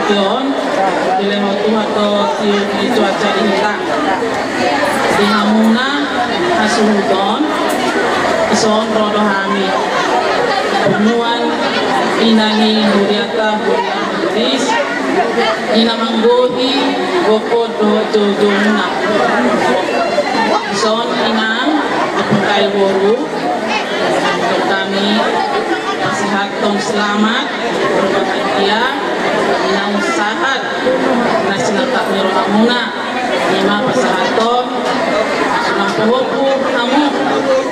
Tion bila waktu atau di cuaca kita di Hamuna Asuhudon ison rodo hami penuan inani Huriata Buris ina manggohi gopodo jojona ison inang apungkai boru kami pasihaton selamat berbahagia inang sahat nasional takmiro Hamuna lima pasihaton sunang pohoku kamu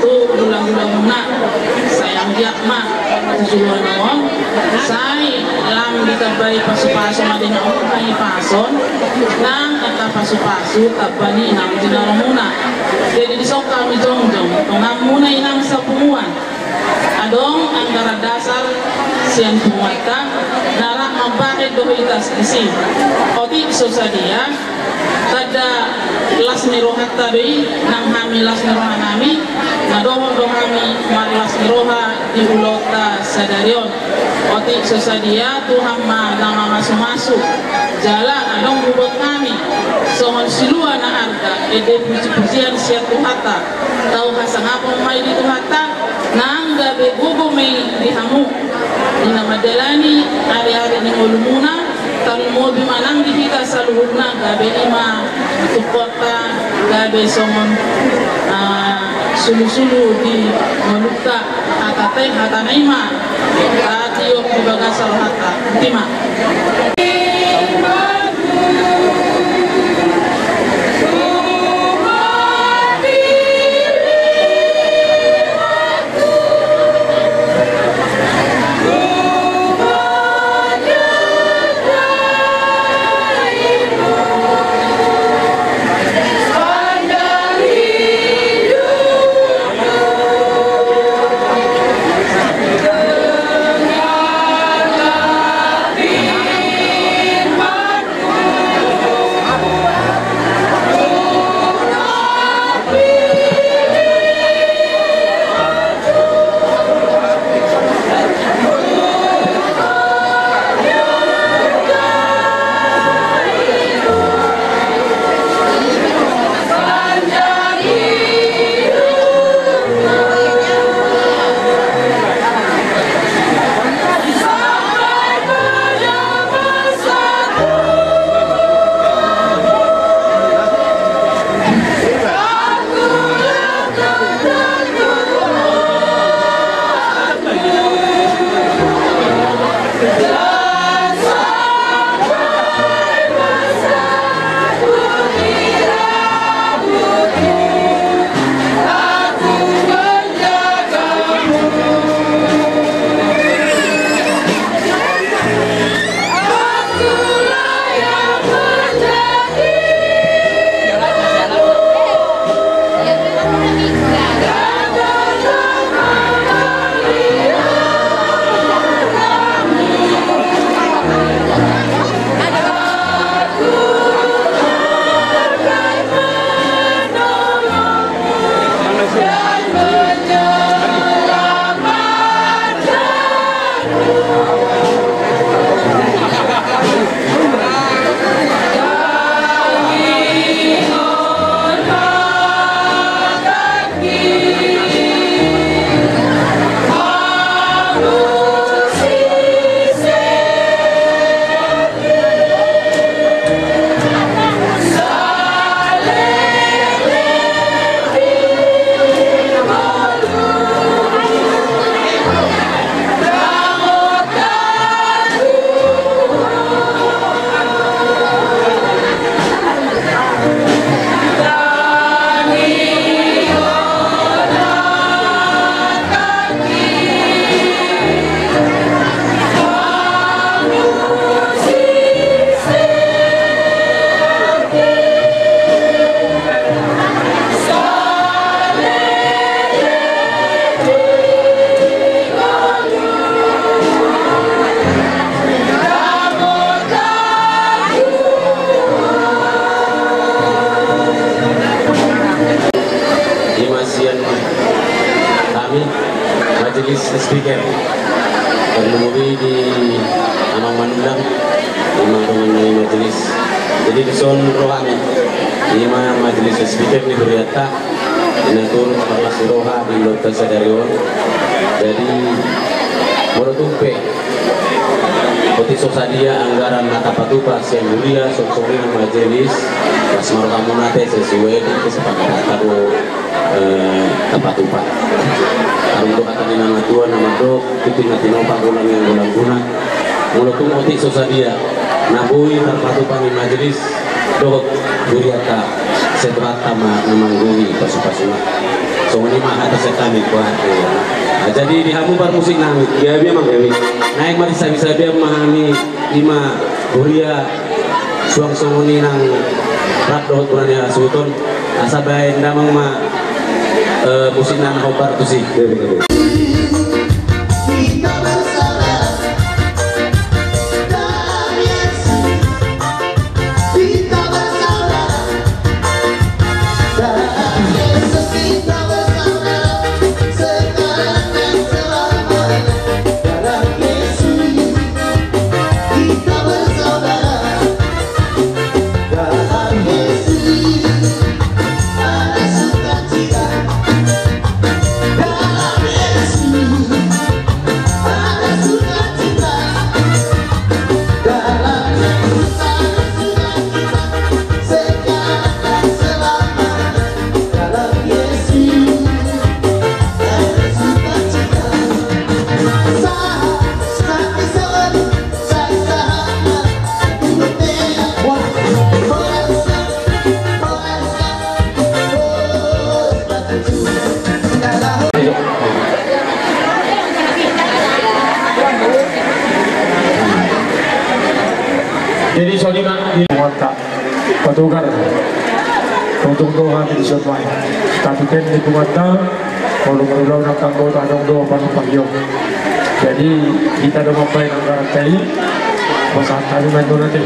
tu ulang-ulang muna sayang diak mah tujuan nawang say lam ditabai pasu-pasu madina ukai pason nang kata pasu-pasu kabani inang dinara muna jadi disok kami jongjong tongam muna inang sapumuan adong antara dasar sian pumuata narak mabakit dohitas isi oti sosadia tada las nirohat tadi nang hami las niroha nami nadohon dohami marlas niroha di ulota sadarion oti sosadia tuhamma nama masuk-masuk jalan adong bubot kami sohon silua na arda ede puji-pujian siat tuhata tau hasangapong may di tuhata nang gabi gugo may dihamu ina madalani ari-ari ni ulumuna tali mobi manang di kita saluhurna gabe ima tukota gabe somon sulu-sulu di melukta hatatay hatanaima ratio di bagasal hata tima Majelis Speaker Perlu di Amang Manundang teman-teman majelis. Jadi dison rohani lima majelis speaker ni berita inatur kelas roha di lokal sadarion. Jadi menutupi poti sosadia anggaran mata patupa yang mulia sokori majelis kasmar kamunate sesuai dengan kesepakatan taruh tapatupa. Untuk kata nama Tuhan nama dok kita tinopa ulang yang ulang guna menutup poti sosadia nabui tapatupa di majelis dok duriata seberata namangguni pasupasuna. So ini mah ada sekami kuat. Jadi di hamubar musik nami ya biar mang dewi naik mari bisa dia memahami lima kuria suang songoni nang rat dohot kurania sultan asa bae ndamang ma musik nang hobar tu sih. Jadi saudara di Wata Patugar untuk doa di Sotwai tapi kan di Wata kalau merulau nak tangguh tanong doa panu pagyo. Jadi kita dah mampai negara tadi pasal tadi menurut nanti.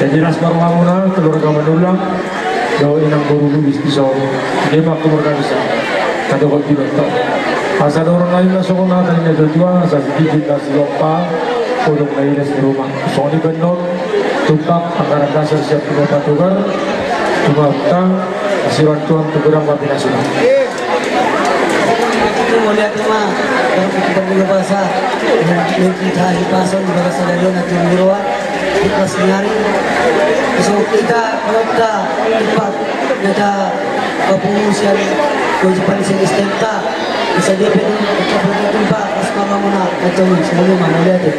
Jadi ras marwamuna keluarga menula doa inang guru lubis pisau dia keluarga bisa kado kau tidak tahu. Pasal orang lain masuk nak tadi menjual asal kita siapa untuk lain di rumah. Soalnya benar tumpak anggaran dasar siap Tugas Patugar cuma utang asiran Tuhan Tugerang Wapi Nasional. Itu mau lihat rumah kalau kita punya bahasa dengan kita di pasar di bahasa dari nanti berdoa kita senari so kita kalau kita tempat ada pengungsian kewajiban sistemta bisa dia penuh kita tempat pas mana macam sebelum mana lihat.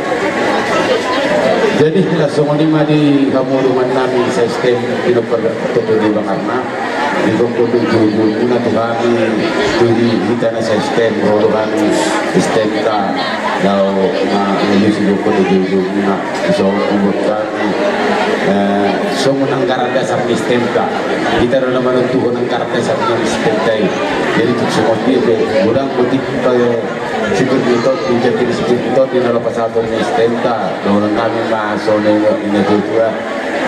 Jadi langsung lima di kamu rumah nami sistem kiloper atau di Bangarna di komponen guna tu kami studi kita na sistem kalau kami sistem ka lau menuju komponen guna bisa membuat kami semua anggaran dasar sistem ka kita dalam menentukan anggaran dasar sistem kai jadi tu semua dia kurang putih pada situ itu menjadi situ itu di dalam pasal sistem ka orang kami masuk ini juga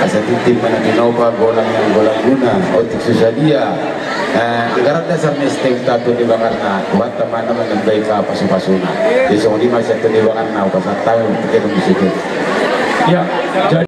asal titik mana dinoba golang yang golang guna otik susah dia anggaran dasar sistem ka tu di Bangarna buat teman-teman yang baik apa pasuna jadi semua di masa tu di Bangarna pasal tahu kita di situ ya jadi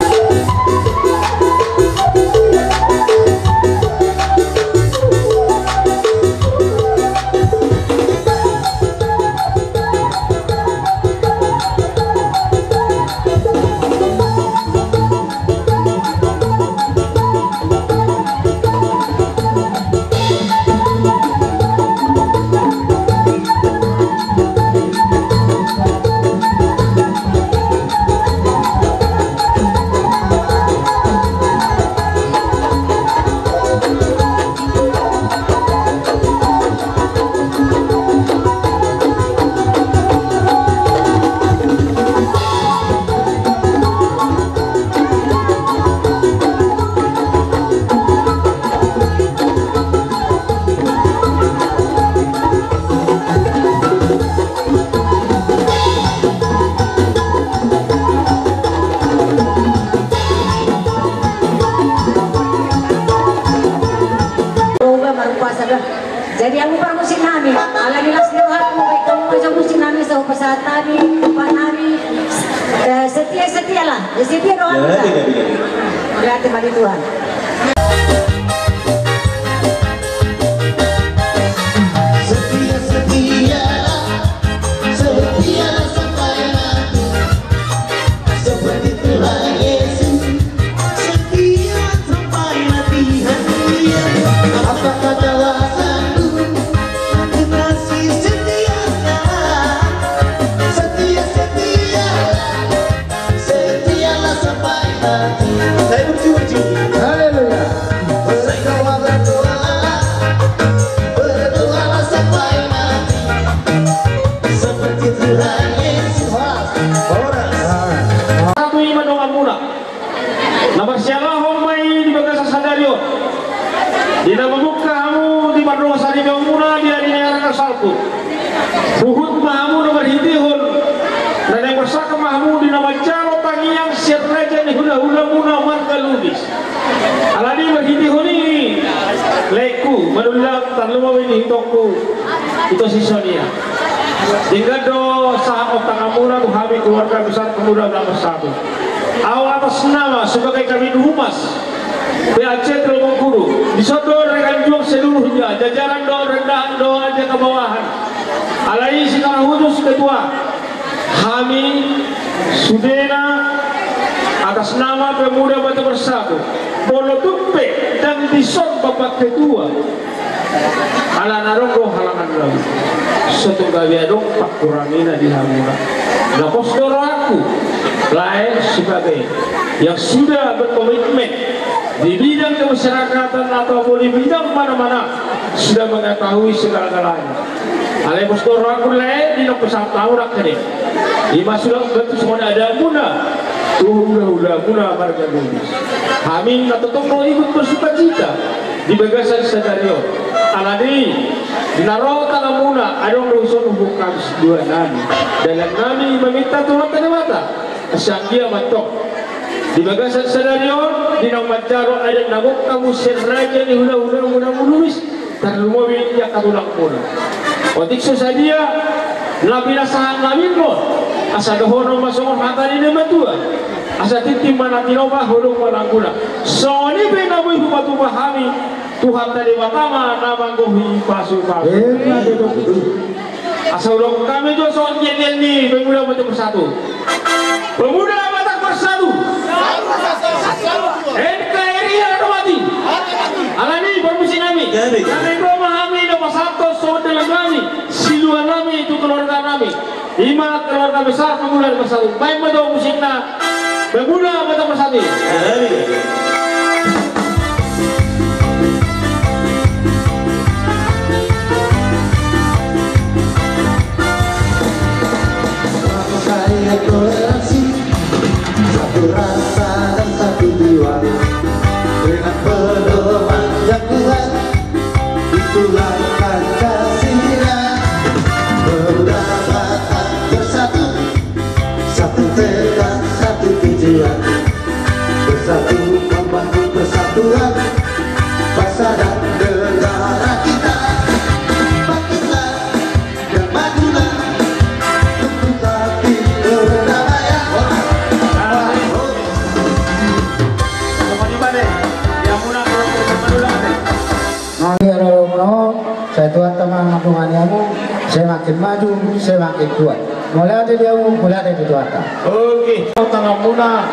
jadi ang upang musik namin, ala nila sinuhat mo, kamu macam musik namin sa upasatan ni, upang namin, setia-setia lah. Di sini doa Ya, kita. tidak. Berarti bagi Tuhan. Setia sampai mati, seperti Tuhan Yesus. Setia sampai mati, haleluya. Apa kata wasanku, kasih setianya. Setialah sampai mati. Saya berjuang. Haleluya. Berdoalah sampai mati, seperti Tuhan Yesus. Satu iman dong amuna. Nampak sialah homai di bagasa sadario. Di nama buka kamu di bandung sari amuna di hari yang salku. Buhut mahamu nomor hitihun. Dan yang bersaka mahamu di nama jalo tangiang sirreja ni hula-hula muna marga lubis. Aladi berhitihun ini. Leku menulang tanluma ini hitokku. Itu siswa dia. Hingga do saat otang amuna tuhami keluarga besar pemuda nomor 1. Awal atas nama sebagai kami humas PAC Teluk Bengkulu disodor rekan juang seluruhnya, jajaran do rendah do aja ke bawahan. Alai sekarang khusus ketua Hami Sudena atas nama pemuda Batu Bersatu Bolo Tumpe dan disod bapak ketua ala naronggo halangan lagi satu gawiadong pak kuramina di hamura nah posdoro aku lain sebagai yang sudah berkomitmen di bidang kemasyarakatan atau di bidang mana-mana sudah mengetahui segala-galanya. Alai posdoro aku lain di nomor 1 tahun akhirnya lima sudah betul semua ada muna udah marga dunis kami atau mau ikut bersuka cita di bagasan sadario aladi dinaro tanamuna adong rusun bukan dua nani dan kami meminta Tuhan pada mata asyangia matok di bagasan sadario di nomor jaro ada nabok kamu serraja di hula-hula muna menulis terlumawi ya katulang muna otik susadia nabi nasahan nabi lo asa dohono masongon hatari nama tua asa titi mana tinoma hulung manangguna soni benamu ibu batu pahami Tuhan tadi pertama nama gohi pasu asa ulung kami juga soal jadian nih pemuda Batak Bersatu NKRI Anomati alani permisi nami kami memahami nama satu saudara kami siluan kami itu keluarga kami lima keluarga besar pemuda Bersatu main betul musiknya pemuda Batak Bersatu Saya toleransi, satu rasa dan satu jiwa, dengan pedoman yang kuat, itulah Pancasila. Pemuda Batak Bersatu, satu tekad, satu tujuan, bersatu membangun persatuan bangsa dan negara kita. Bangkitlah dan majulah. Saya tuan teman kampungan kamu, saya makin maju, saya makin kuat. Mulai ada dia, mulai ada di tuan. Oke, tangga muna,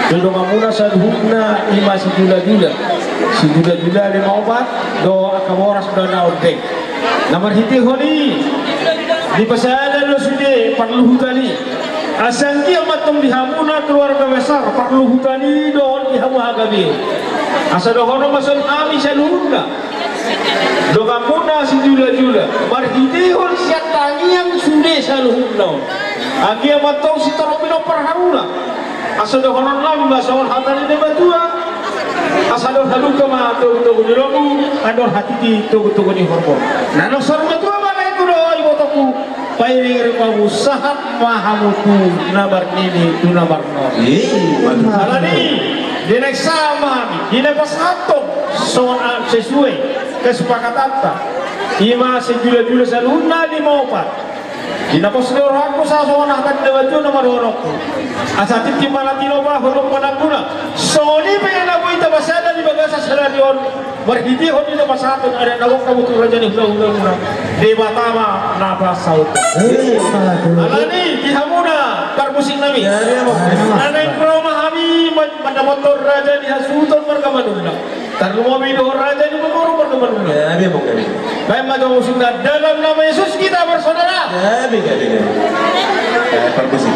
dulu muna saduhna ima sejula-jula lima obat, doa kamoras sudah naudeng. Nomor hiti honi, di pasalan lo sudah perlu hutani. Asal dia matom di hamuna keluarga besar perlu hutani doon di hamu hagabi. Asal dohono mason kami seluruhnya. Doa muna sejula-jula, marhitihon siat tangiang sudah seluruhnya. Agia matong si toromino perharuna. Asal dohono lam basawal hatani de batua. Asal dohono kama tugu diromu, andor hati tugu ni hormon. Nano sorma tua mana itu doa ibotoku. Pairing ripamu sahat mahamuku nabar nini tu nabar no. Alani dinek sama, dinek pasato soal sesuai kesepakatan ta. Ima sejula-jula saluna di mopat. Inaposleoran ko sa sonahkan dewajo nomor horok. Asatip di mana tinoba horok managuna. Soni pengen aku ita basada di bagasa selarion. Berhidi hodi na basatun ada nagok kabutu raja ni hula-hula. Dewa tama napa saut. Alani dihamuna karbusing nami. Anai pro mahami pada motor raja di hasuton berkamanuna. Tarlumobi dohor raja di pemuru berkamanuna. Ya, dia bukan. Baik maju musim dalam nama Yesus kita bersaudara. Ya, bega. Perkusi.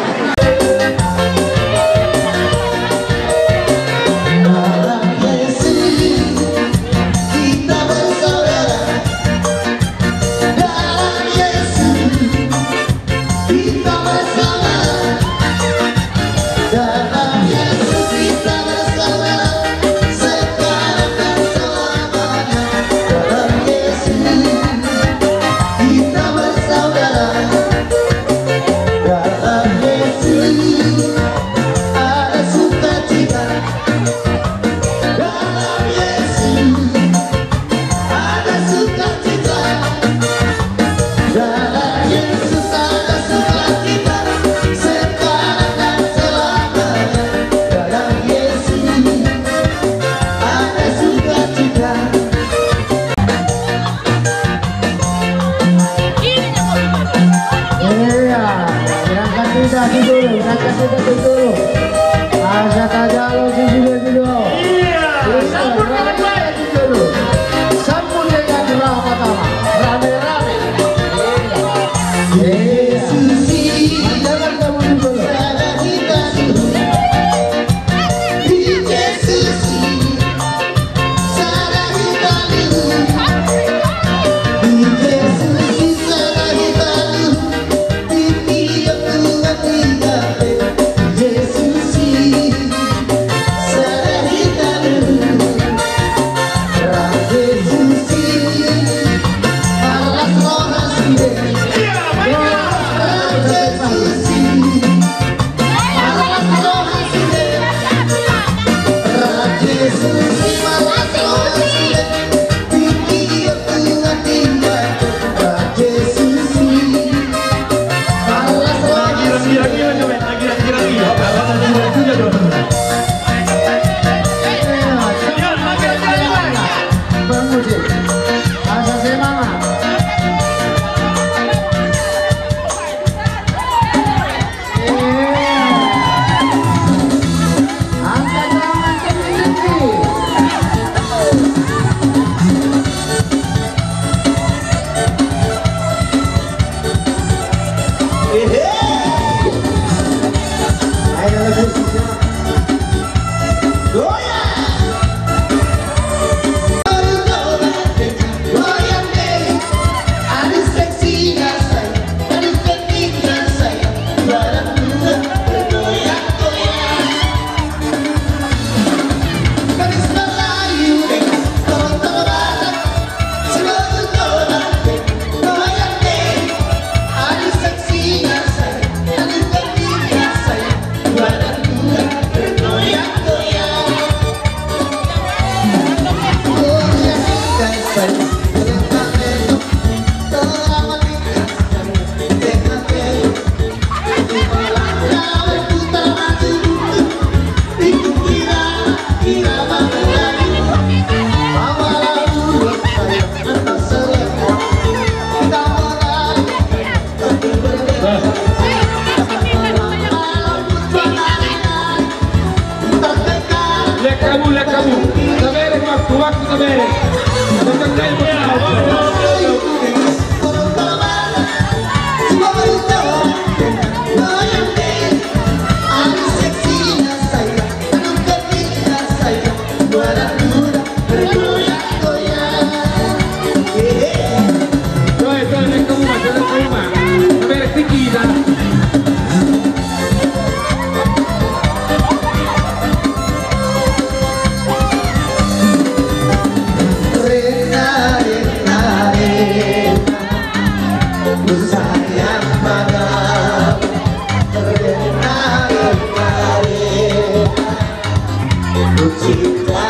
Cinta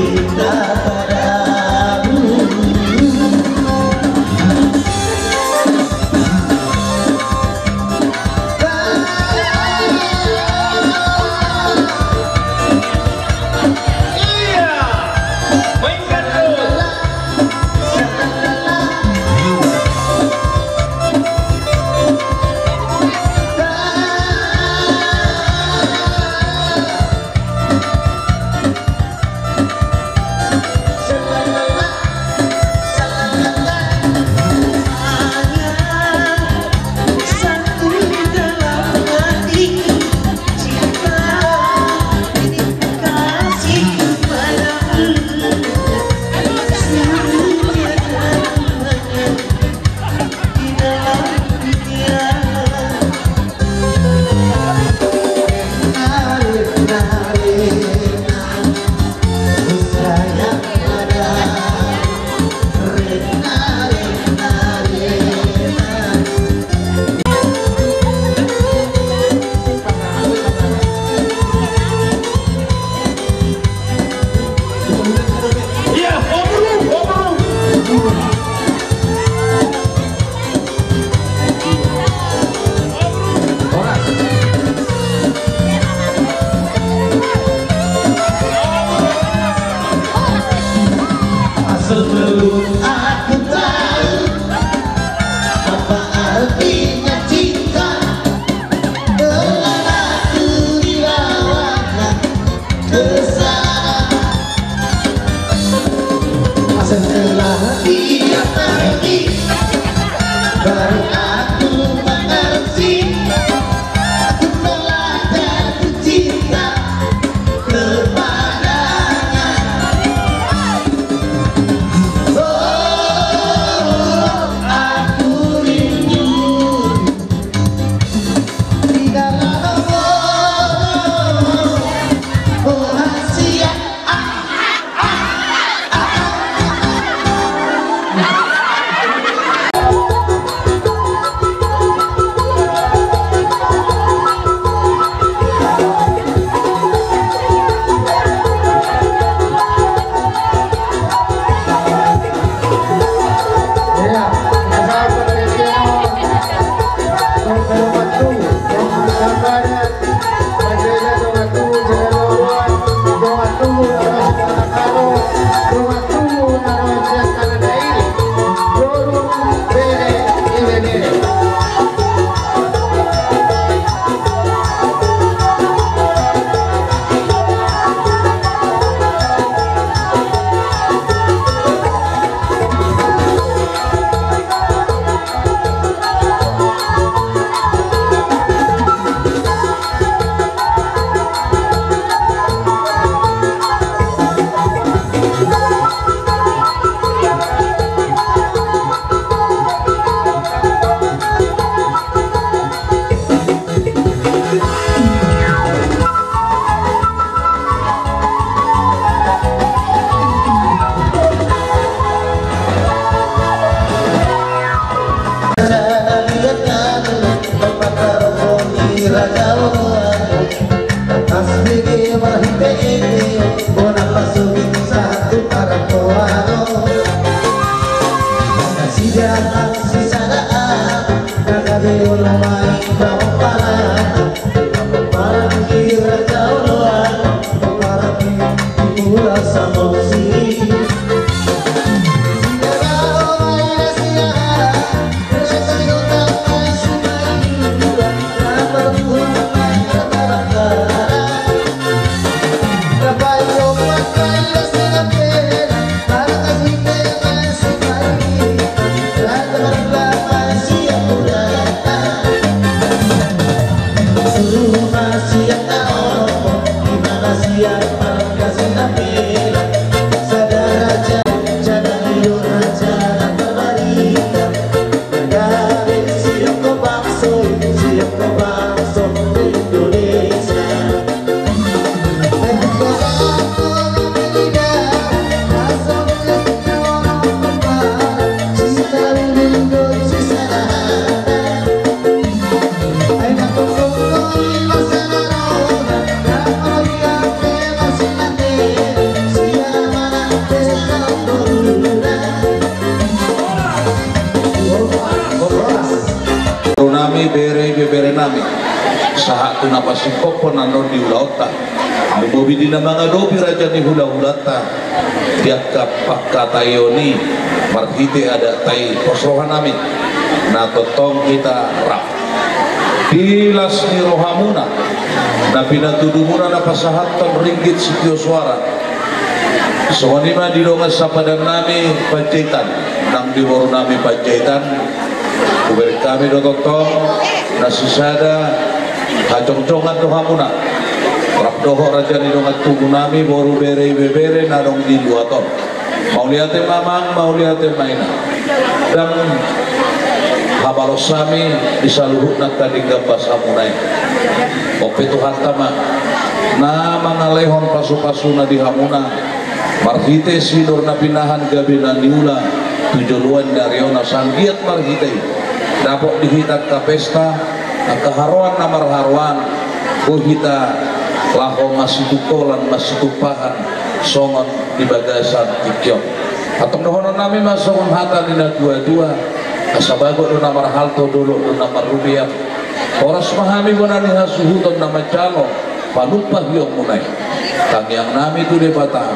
cinta padamu. Sebelum aku tahu apa artinya cinta, telah aku dilawatkan ke sana. Setelah dia pergi, baru aku mengerti aku telah jatuh cinta kepadanya. Sadar tunapasikopo na no di ulaota umubi di na mga dobi raja ni hula-hulata tiyak pakatayoni marhite ada tay posrohan namin na totong kita rap dilas ni rohamuna na pinatudumuna na pasahatan ringgit sikyo suara soanima di dongas sa padan nami pancaitan nang di baru nami pancaitan kuberi kami dototong na sisada hacong-congan rohamuna rap doho raja ni dongas tubuh nami baru bere na dong di luaton mau lihatin mamang mau lihatin maina dan habarosami bisa luhut na tadi gambas hamunay ope Tuhan tama na mga lehon pasu-pasu na di hamuna marhite sinur na pinahan gabi na niula tujuluan dari ona sanggiat marhite dapok dihitat ka pesta kaharuan na marharuan kuhita laho masitukolan masitupahan songon di bagasan tikyong atong dohonon namin masongon hata nila dua-dua asabago do na marhalto dulu do na marubiak oras mahami mo na ni hasuhuton na macalo palupah yung munay kami yang nami itu debata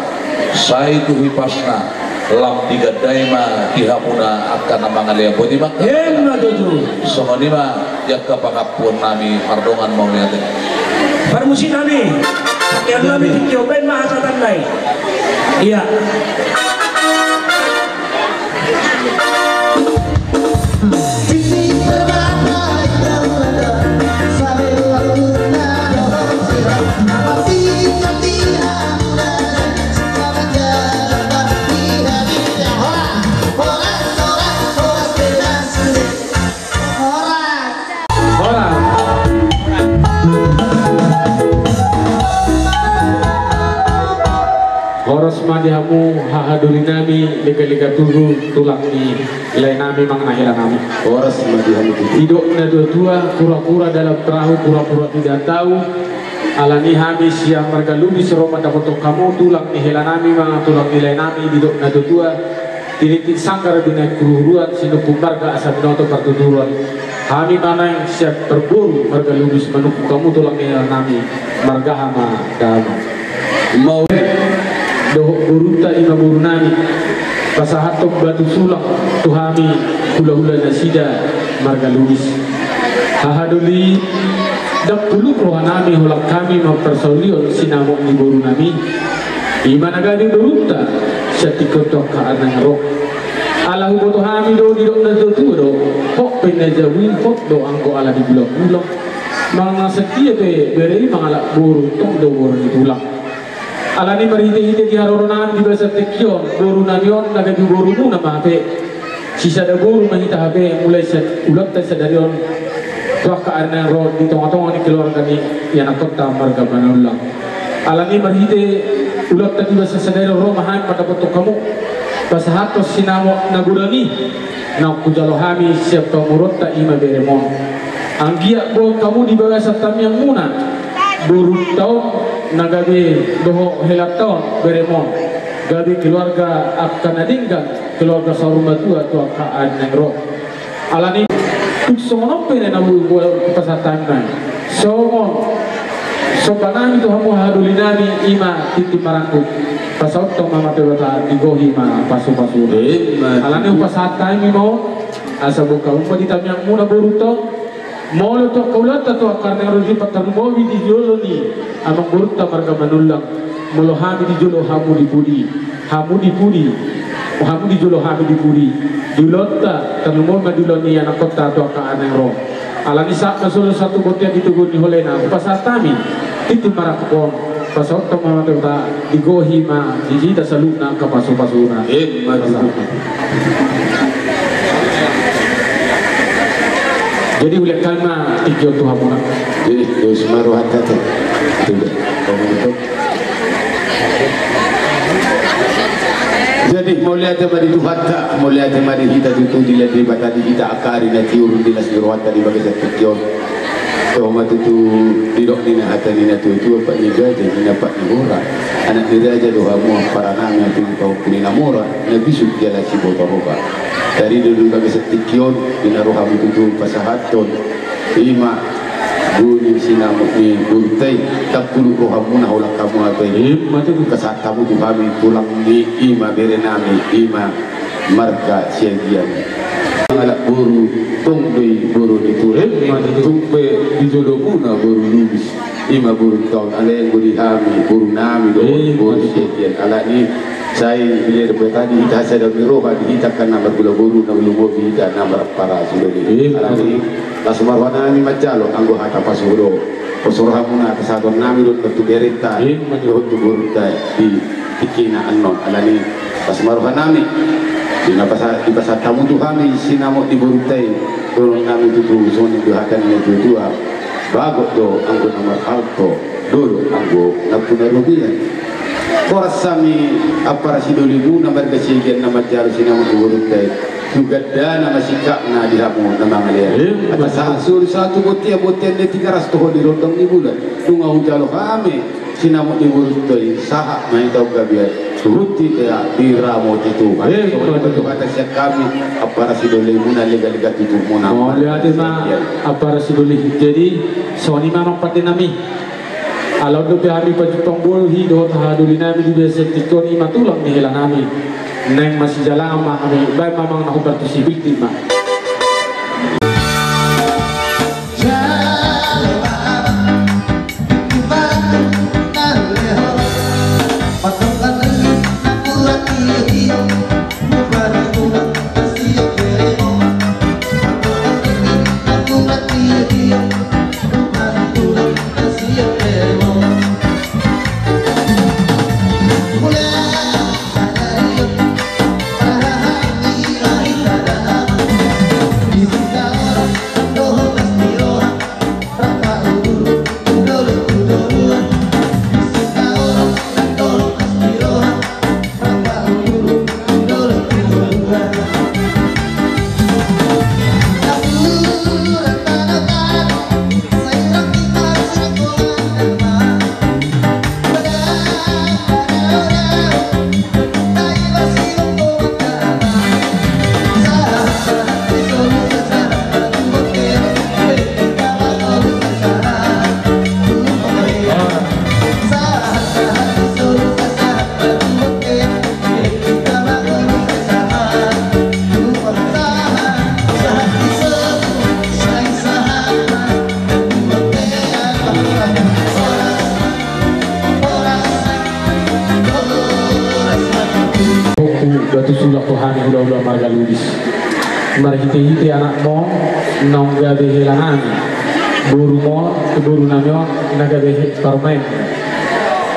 saya itu hipasna lam tiga daima dihamuna akan nama ngalia putih mak songonima jaka pangapun nami pardongan mau lihat permusi nami yang nami dikioben mahasatan lain iya Horos madihamu hahaduri nami lega-lega turu tulang di ilai nami mengenai nami. Horos madihamu hidup na dua-dua pura-pura dalam perahu pura-pura tidak tahu alani hami siang marga lubi seroma dapat kamu tulang ni hela nami mga tulang nilai nami hidup na dua-dua tinitin sangkar binai kururuan sinupung marga asal binoto pertuturuan kami mana yang siap berburu marga lubi menupung kamu tulang nilai nami marga hama dama mau dohok buruta ima burunami pasahatok batu sulang tuhami hula-hula nasida marga luis hahaduli dak puluh rohanami hulak kami mempersolion sinamok ni burunami ima nagadi buruta syatikotok kaanang roh alahu botohami do didok na dotu do hok penajawin hok do angko ala di bulak-bulak mga setia pe berei mangalak buru tok do buru di tulak alani marhite-hite di haroronaan di basa tekyon boru namion naga di boru muna mape sisa da boru mahita habe mulai ulat ta sadarion tuah ka arna ro di tong-tong ni keluarga ni yang kota marga banulang alani marhite ulat ta di basa sadarion ro mahan pada foto kamu pasahatos sinamo nagurani na kujalohami siap kamurot ta ima beremon anggia ko kamu di basa tamyang muna boru tahun nagabi doho helat tahun beremon gabi keluarga akan adingkan keluarga saruma tua tua kaan nengro alani tuksono pene nabu pasatan nai sopanan itu hamu hadulinami ima titi marangku pasau to mama tewata digohi ma pasu-pasu alani pasatan mimo asa buka umpa ditamyang muna boruto maulo to kaulata to karena roji patarmowi di jolo ni amang burta marga manulang molo hami di jolo hamu di pudi hamu di jolo hami di pudi dilota tarmo madulon ni anak kota to ka anero alani sa solo satu botia ditugun ni holena pasatami titi marakon pasot to mama ta digohi ma jijita saluna ka pasu-pasuna jadi oleh karena tiga tu hamuna jadi dos maru hatta tu jadi mulia temari tu hatta mulia temari kita tu di ladri batadi kita akari na tiurun di las hatta di bagai satu to matu tu didok dina hatta dina tu apa ni gaja dina pak ni ora anak diraja do hamu para nang tu kau kini namora nabi sudah la si botoroba dari dulu kami setikion dina roham itu pasahaton ima Buni sinamot ni Burtay Kapulu ko hamuna ulang kamu atau ini Matu kasat kamu tu kami pulang di ima berenami ima marga siagian Alak buru tungdui buru diturip Matu tumpe di jodoguna buru lubis Ima buru tahun ala yang beri kami buru nami buru siagian Alak ni saya bila tadi kita sadar miroha dihitakan nama bulu-bulu nama lubo kita nama para sudari alami lasmarwana ni macalo anggo hata pasuro pasuro muna kasadon nami dun bertugerita menurut tuburita di tikina anon alani lasmarwana nami di pasar tamu tu kami sinamo di burutai turun nami tu zoni dihakan itu dua bagot do anggo nama alto dulu anggo napuna rubian Korasami apa rasidoli guna marga sigian nama jaru sinama burutai juga dana masikak na dihamu nama ngalir ada satu botia ni 300 di rondong di bulan tunga hujalo kami sinama di burutai sahak main tau gabiar ruti ya diramo itu kan itu kata siap kami apa rasidoli guna lega-lega itu muna lihat apa rasidoli jadi soni mana pada nami Alau do hari pajutong bol hido tahaduli nami di desa tikon ima tulang ni hela nami neng masih jalan ama kami baik mamang nak partisipatif ma Mari kita hiti anak mo nong gabe hilangan buru mo buru namyo nagabe parmen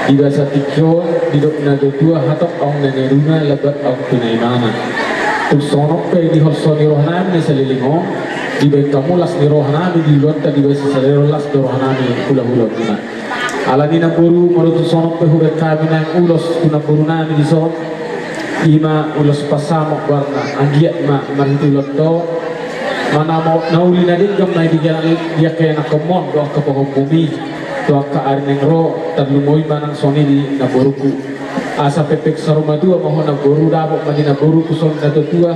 di bahasa tikyo di dok naga dua hatok ong neneruna lebat ong tunaimana tu sonok pe di horsoni rohanami ni selilingo di baik kamulas ni rohanami di lotta di bahasa selirolas di rohanami hula-hula tuna alani na buru mo tu sonok pe hubat kami nang ulos tuna buru nami di sonok ima ulos pasamok warna agiat ma maritu lotto mana mau nauli nadin jom na dijalan dia kaya nakomon doa ke pohon bumi doa ke arneng ro terlumoi manang soni di naboruku asa pepek saruma dua mohon naboru dabok madi naboru kusol dato tua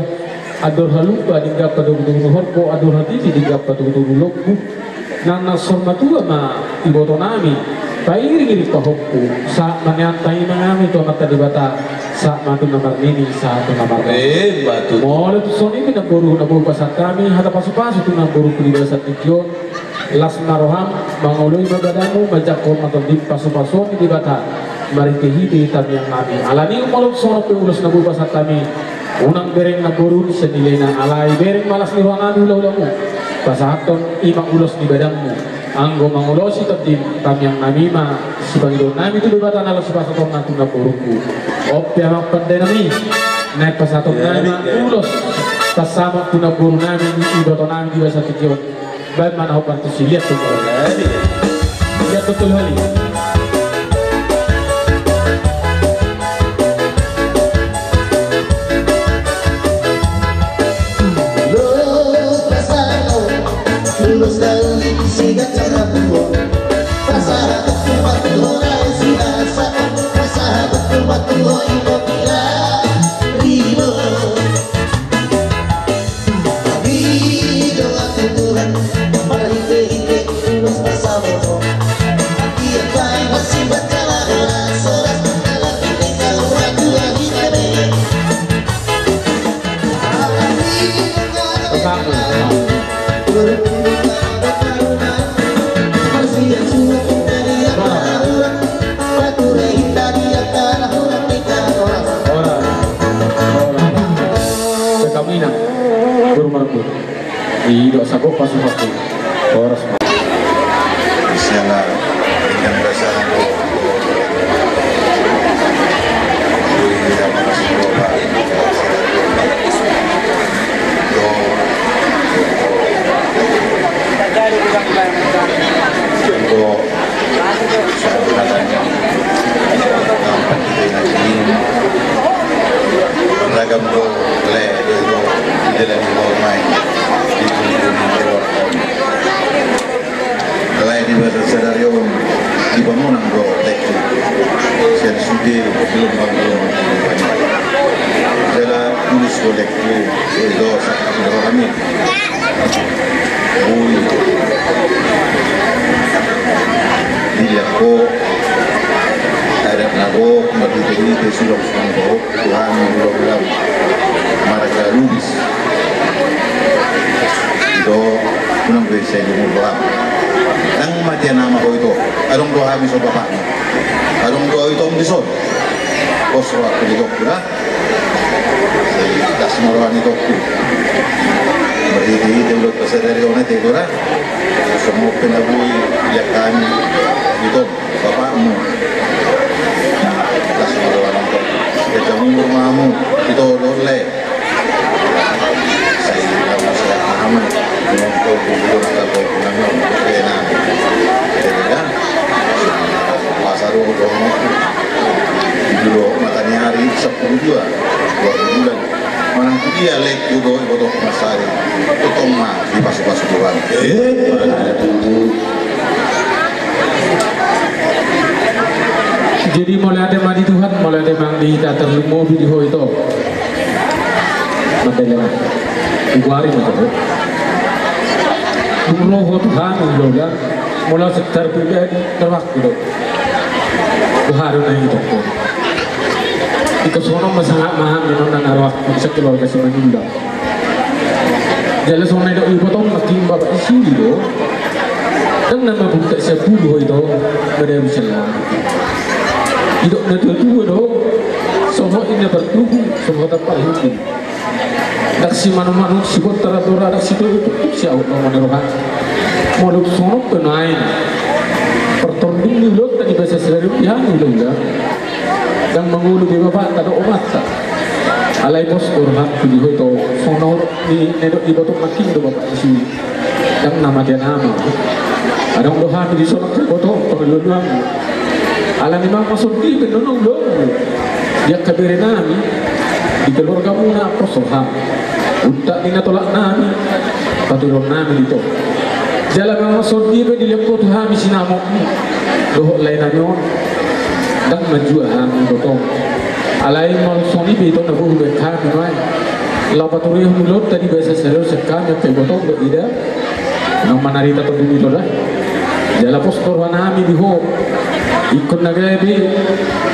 ador halupa dingga pada gudung horko ador hati dingga pada gudung lokku nana saruma dua ma iboto nami pairi pahokku saat menyantai mengami to mata dibata saat matu nomor ini saat nomor batu mulai tu soni kita boru pasar kami hada pasu-pasu tu boru di desa tikyo las maroham mangoloi bagadamu majakon atau di pasu-pasu di bata mari tehidi tabi yang nabi alani malu sorok pe ulus nabu pasar kami unang bereng naboru senilai na alai bereng malas ni ruangan ulau-ulamu pasahaton imang ulus di badanmu anggo mangulosi tadi kami yang nami ma sebagai nami itu dibatan ala sepasaton nanti naboruku opya mak pandai nami naik pasaton nami ulos pasama tuna buru nami ibato nami di bahasa tikyo baik mana hau partisi lihat tuh lihat betul hali Mas Tidak sabuk pasukan Horas Sialah yang biasa beragam do le do di dalam rumah lain di bahasa senario di bangunan do teknik saya sudah belum bangun saya tulis kolektif itu sakit kami dilihat kok ada nago kembali ke sulap sumbo Tuhan mudah-mudahan mereka lubis itu kunang bisa dimudah nang mati nama ko itu adong doa miso bapaknya adong doa itu om diso bos waktu di dokter das morohan itu berhenti itu udah kesadari orang itu lah semua penabui ya kami itu bapakmu das morohan itu kejamu rumahmu itu oleh saya tidak saya aman untuk kubur atau kunang kenan jadi pasar dong dulu matanya hari 10 juga 2 bulan orang dia lek udo bodoh masari tutong mah di pasu-pasu Tuhan jadi mulai ada mandi Tuhan mulai ada mandi datang lumo video itu madalena iguari macam Roh Tuhan udah mulai sekitar pribadi terwaktu itu Tuhan udah itu ikasono masangat mahal di nona narwak bisa keluarga si manula jelas orang itu ibu tahu makin bapak isu itu dan nama buka sepuluh itu pada misalnya hidup nanti itu semua ini bertumbuh semua dapat hidup daksi manu-manu si kota ratora daksi itu si awak menerokan modal sono penain pertonding nilot tadi bahasa serius yang nilot dan mengulu di bapak tak ada omat tak alai bos orang video itu sono di nedok di botol makin do bapak isi dan nama dia nama ada doa di sono ke botol pengeluaran alami mah masuk di benonong do dia kabere nami di keluarga muna persoalan utak dina tolak nami patulong nami itu jalan mah masuk di lepot hami sinamo doh lain nyo dan menjualan botol alai mal soni beto na buhu bekha mai la paturi hulot tadi bahasa serius sekam ya botol do ida nang manari ta to dumi lah jala postor wanami biho ikon nagabe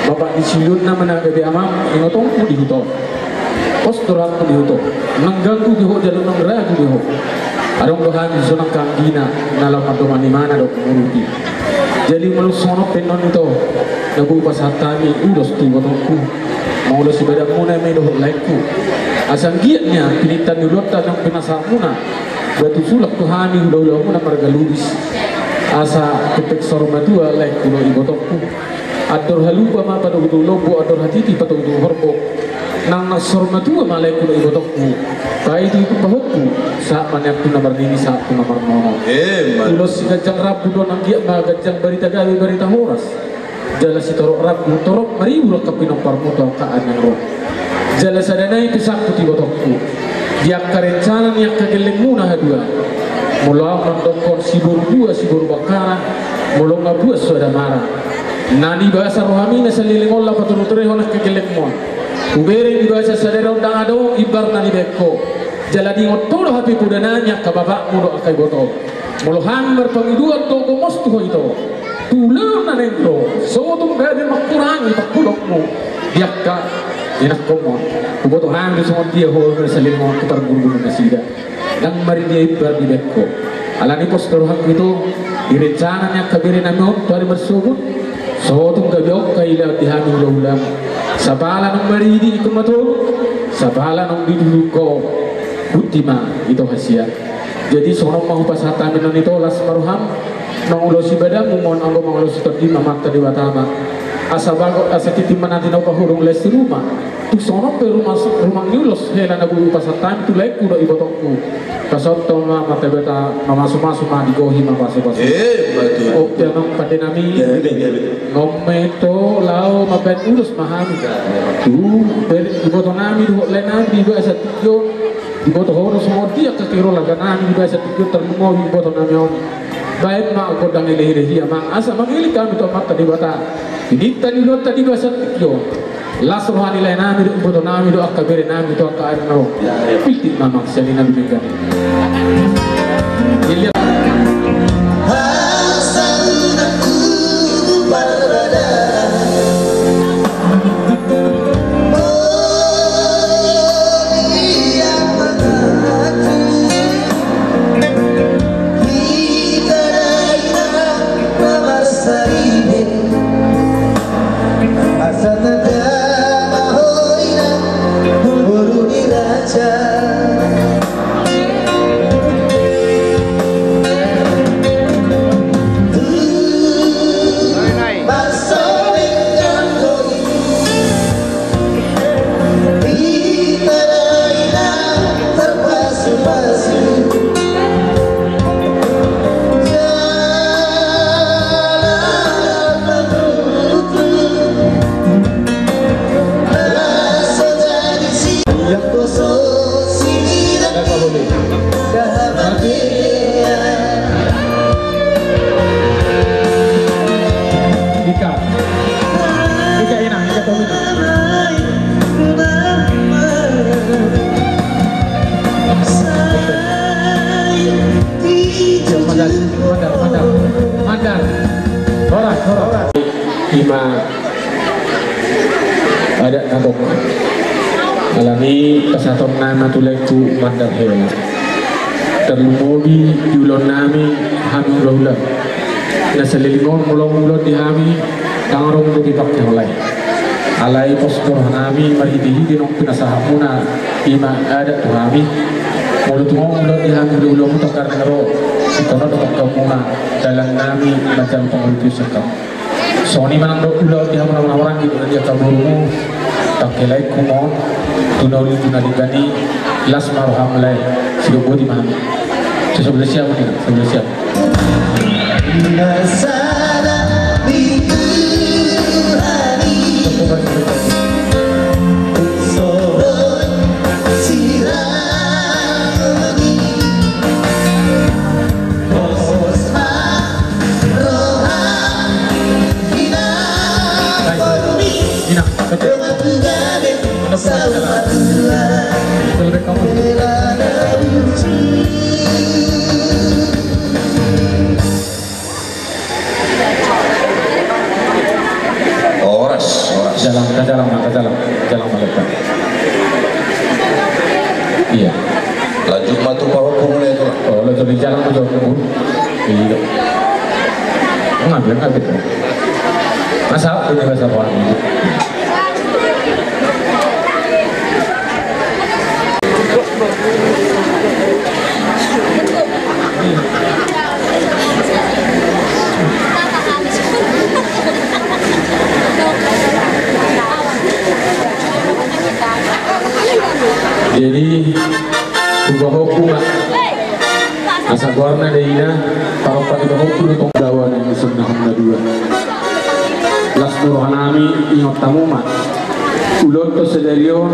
bapak disilun na managabe amam ingotong di huto postor aku di huto nanggagu biho jalo nang ragu biho arong dohan sonang kambina nalam adomani mana do muruti jadi malusono penon itu nabu pasatami udos tu botolku mau udah sebadak muna melo laiku asal giatnya pilitan dulota nang penasamuna batu sulak tuhani udah muna margalubis asa kepek sormatua laiku do ibotokku ador halupa ma pada udu lobo ador hatiti pada udu horbo nang sormatua ma laiku do ibotokku kai itu bahokku saat manyaku nomor ini saat nomor nono ulos gajang rabu do nang giat ma gajang barita gawe barita horas jala si torok rabu torok maribu lo kapinong parmuto kaan yang roh jala sadanai pisak putih botokku dia karencana yang kageleng muna hadua mula mandokon sibur dua sibur bakara mula ngabuas suada marah nani bahasa rohamina saliling Allah paturuture honak kageleng mo ubere di bahasa sadera undang ado ibar nani beko jala di ngotolo hapi pudananya kababak mudo akai botol mula hambar pangiduan to gomostu ho itu tulang na negro so tung bebe makurangi pakulokmu diakka enak komo kuboto hang so dia ho salin mo kitar guru na sida dan mari dia ibar di bekko alani postor hak itu direncananya kabiri namo dari bersubut so tung gabiok kaila dihami ulam sabala nang mari di ikumato sabala nang diduko butima itu hasia Jadi sono mau pas hatamin non itu las maruham nong ulo si badam mohon anggo mang ulo si terima mata di batama asabago asatiti manati nau pahurung les di rumah tu sono pe rumah nyulos hela na guru pas hatam tu lek kudo ibotokku kasot to mata beta mamasuk ma digohi mamasuk betul. oh jangan pada nami ngometo lao mabet ulus mahami tu ber iboto nami do lenami do asatio iboto horo semua dia kekiro laga nami do asatio termo iboto nami on baik mak kodang lehi mang asa mangili kami to mata di bata ini tadi do asatio las rohani lain nami do iboto nami do akabere nami do akarno pilih nama selina bimbingan ini Ima ada kabok alami kasaton nama tuleku mandar hela terlumobi yulon nami hami rola nasalilingong mulong di hami tangrong do dipakai oleh alai postor nami marhidihi dinong pinasahamuna ima ada tu hami mulut mulong di hami ulong takar naro ikono dapat kamuna dalam nami macam pengulti sekam Sony manang ulo di hamon orang gitu dia kaburu tak kelai kumon tunau tunadigani las marham lai sido bodi maham sebelah siapa ni sebelah siapa jalan melekat. Iya. Lanjut matu bahwa kumulnya itu. Oh, lanjut di jalan menuju kubur. Iya. Ngambil. Masa punya bahasa orang ini. Jadi ubah hukum asa warna deina paropat ubah hukum tong dawan yang sunnah dua las nurhanami ingat tamuma ulun to sedarion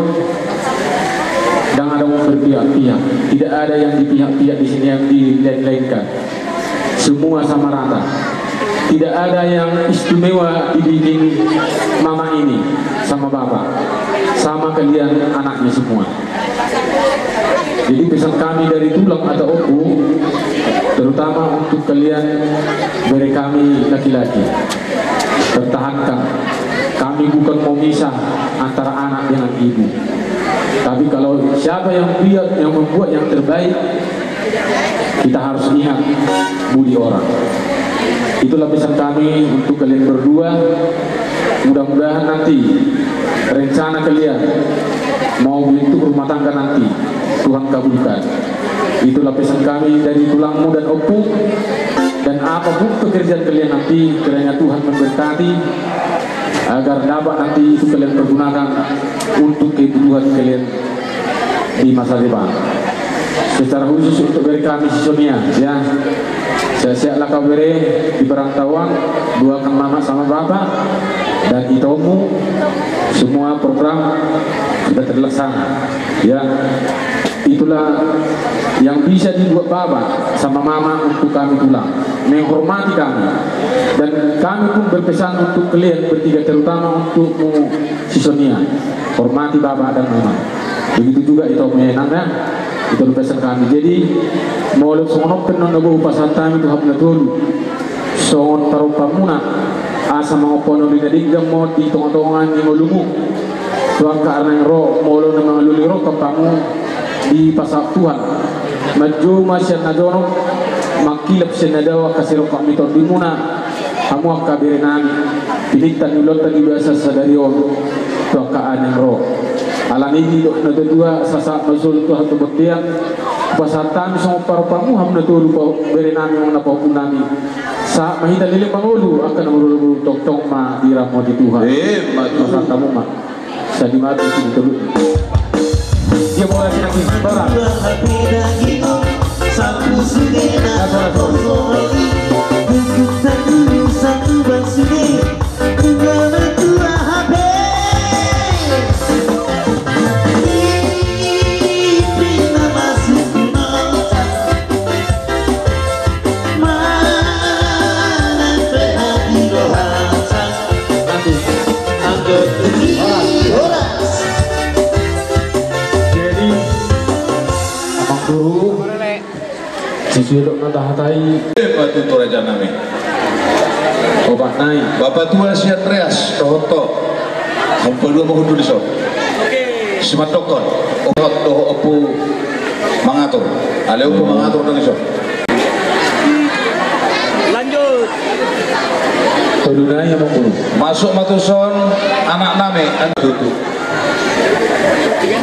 dan ada yang berpihak-pihak, tidak ada yang dipihak-pihak di sini yang dilain-lainkan, semua sama rata, tidak ada yang istimewa dibikin mama ini sama bapak, sama kalian anaknya semua. Jadi pesan kami dari tulang atau oku, terutama untuk kalian dari kami laki-laki, pertahankan. Kami bukan mau misah antara anak dengan ibu. Tapi kalau siapa yang membuat yang terbaik, kita harus ingat budi orang. Itulah pesan kami untuk kalian berdua. Mudah-mudahan nanti rencana kalian mau bentuk rumah tangga nanti Tuhan kabulkan. Itulah pesan kami dari tulangmu dan opung. Dan apapun pekerjaan kalian nanti, kiranya Tuhan memberkati agar dapat nanti itu kalian pergunakan untuk kebutuhan kalian di masa depan. Secara khusus untuk dari kami Sisonia, ya, saya kau beri di perantauan, doakan mama sama bapak dan itomu, semua program sudah terlaksana, ya. Itulah yang bisa dibuat bapak sama mama untuk kami pulang, menghormati kami, dan kami pun berpesan untuk kalian bertiga, terutama untukmu Sisonia, hormati bapak dan mama. Begitu juga itu menyenangkan, itu pesan kami. Jadi mulai sonok penon nabu pasatan itu hamna dulu, songon taruh pamuna, asa mau pono di negara mau di tong-tongan di molumu, tuang karena roh molo nama luli roh kapamu di pasal Tuhan maju masih nadono makilap senadawa kasiro kami to dimuna kamu akabirenan pilitan ulot tadi biasa sadarion to kaan roh alam ini dok nado dua sasa masul Tuhan tu buktian pasatan sama para pamu ham nado lupa berenan yang napa punami sa mahita lili mangulu akan mangulu tok ma diramo di Tuhan maju kamu ma sadimati itu dia mau lagi lagi orang satu sudena lagi bukan dulu satu basude dua tua habis pina masuk nota mana perhati rohasa anggap Sisirok nata hatai batu toraja nami obat naik Bapak tua si Andreas Toto Mumpul dua mahundu di so Simatokon obat doho opu mengatur ale opu mengatur dari so lanjut Todunai yang mengulu masuk matuson anak name tutup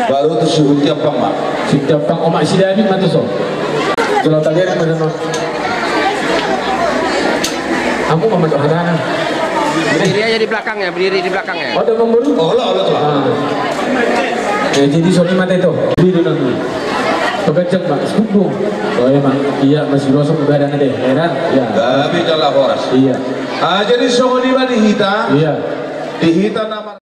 baru tu suhu tiapang mak Siapang omak sidani matuson kalau tadi ada mana kamu mau masuk hadanan berdiri aja di belakangnya, berdiri di belakangnya. Oh, ada memburu? Oh, Allah tuh. Jadi sorry mata itu. Berdiri dulu. Pegajak mak, sepupu. Oh ya mak, iya masih rosok udah ada deh, heran? Ya. Tapi jalan horas. Iya. Jadi soal di mana dihita? Iya. Dihita nama.